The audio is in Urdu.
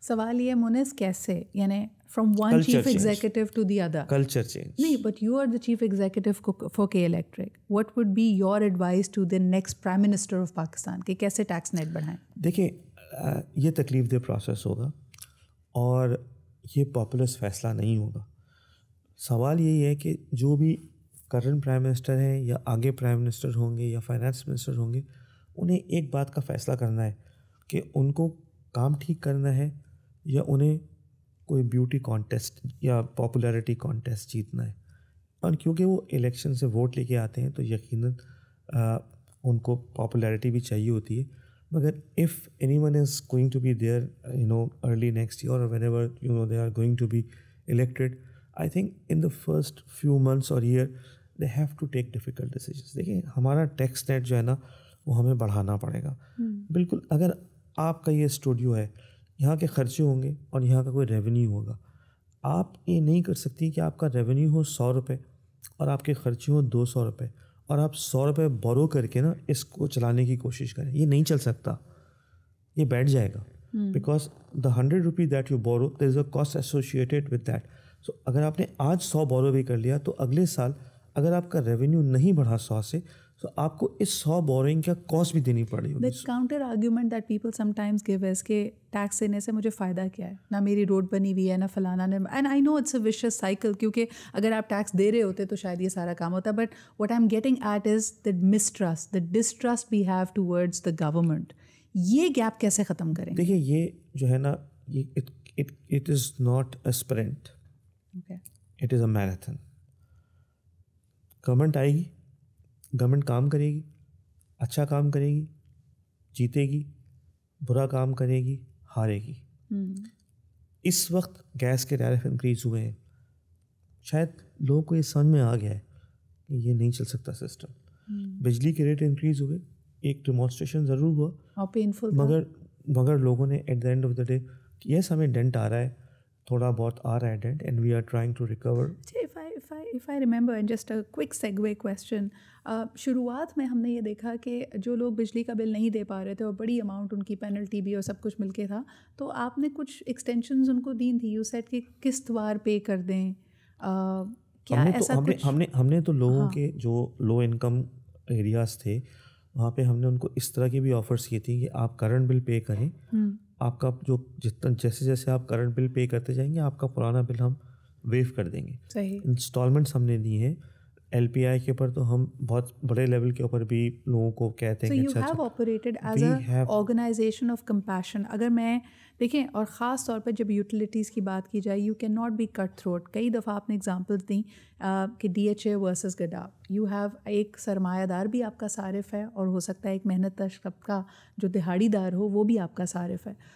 سوال یہ مونس کیسے, یعنی from one chief executive to the other culture change. نہیں, but you are the chief executive for K Electric. What would be your advise to the next prime minister of Pakistan کہ کیسے ٹیکس نیٹ بڑھائیں؟ دیکھیں یہ تکلیف دہ پروسیس ہوگا اور یہ پاپولس فیصلہ نہیں ہوگا. سوال یہی ہے کہ جو بھی کرنٹ پرائم منسٹر ہیں یا آگے پرائم منسٹر ہوں گے یا فائنانس منسٹر ہوں گے, انہیں ایک بات کا فیصلہ کرنا ہے کہ ان کو کام ٹھیک کرنا ہے یا انہیں کوئی بیوٹی کانٹیسٹ یا پاپولیرٹی کانٹیسٹ جیتنا ہے. اور کیونکہ وہ الیکشن سے ووٹ لے کے آتے ہیں تو یقیناً ان کو پاپولیرٹی بھی چاہیے ہوتی ہے. مگر if anyone is going to be there early next year اور whenever they are going to be elected, I think in the first few months or year they have to take difficult decisions. دیکھیں ہمارا ٹیکس نیٹ جو ہے نا وہ ہمیں بڑھانا پڑے گا. بالکل اگر آپ کا یہ اسٹوڈیو ہے, یہاں کے خرچے ہوں گے اور یہاں کا کوئی ریونیو ہوگا, آپ یہ نہیں کر سکتی کہ آپ کا ریونیو ہو 100 روپے اور آپ کے خرچے ہوں 200 روپے اور آپ 100 روپے بورو کر کے نا اس کو چلانے کی کوشش کریں. یہ نہیں چل سکتا, یہ بیٹھ جائے گا. Because the 100 rupee that you borrow there is a cost associated with that. So اگر آپ نے آج 100 بورو بھی کر لیا تو اگلے سال اگر آپ کا ریونیو نہیں بڑھا 100 سے تو آپ کو اس 100 بورنگ کا کاسٹ بھی دینی پڑے گی. The counter argument that people sometimes give us کہ ٹیکس دینے سے مجھے فائدہ کیا ہے, نہ میری روڈ بنی ہوئی ہے نہ فلانا نے. And I know it's a vicious cycle, کیونکہ اگر آپ ٹیکس دے رہے ہوتے تو شاید یہ سارا کام ہوتا. But what I am getting at is that mistrust, the distrust we have towards the government. یہ گیپ کیسے ختم کریں؟ دیکھیے یہ جو ہے نا یہ it is not a sprint, it is a marathon. Government آئے گی, گورنمنٹ کام کرے گی, اچھا کام کرے گی, جیتے گی, برا کام کرے گی, ہارے گی. اس وقت گیس کے ٹیرف انکریز ہوئے ہیں, شاید لوگوں کو یہ سمجھ میں آ گیا ہے کہ یہ نہیں چل سکتا سسٹم. بجلی کے ریٹ انکریز ہوئے, ایک ڈیمانسٹریشن ضرور ہوا اور پینفل, مگر لوگوں نے at the end of the day yes ہمیں ڈینٹ آ رہا ہے, تھوڑا بہت آ رہا ہے dent, and we are trying to recover. if I remember, and just a quick segue question, شروعات میں ہم نے یہ دیکھا کہ جو لوگ بجلی کا بل نہیں دے پا رہے تھے اور بڑی اماؤنٹ ان کی پینلٹی بھی اور سب کچھ مل کے تھا, تو آپ نے کچھ ایکسٹینشنز ان کو دی تھی. یو سیٹ کہ قسط وار پے کر دیں. کیا ایسا کچھ ہم نے تو لوگوں کے جو لو انکم ایریاز تھے وہاں پہ ہم نے ان کو اس طرح کی بھی آفرس کی تھی کہ آپ کرنٹ بل پے کریں, آپ کا جو جیسے آپ کرنٹ بل پے کرتے جائیں گے آپ کا پرانا بل ہم ویو کر دیں گے. صحیح انسٹالمنٹس ہم نے دی ہیں. ایل پی آئی کے اوپر تو ہم بہت بڑے لیول کے اوپر بھی لوگوں کو کہتے ہیں کہ you have operated as a organisation of compassion. اگر میں دیکھیں, اور خاص طور پر جب یوٹیلیٹیز کی بات کی جائے, you can not be cutthroat. کئی دفعہ آپ نے اگزامپلس دیں کہ ڈی ایچ اے ورسز گڈا. یو ہیو ایک سرمایہ دار بھی آپ کا صارف ہے اور ہو سکتا ہے ایک محنت کش طبقہ جو دہاڑی دار ہو وہ بھی آپ کا صارف ہے.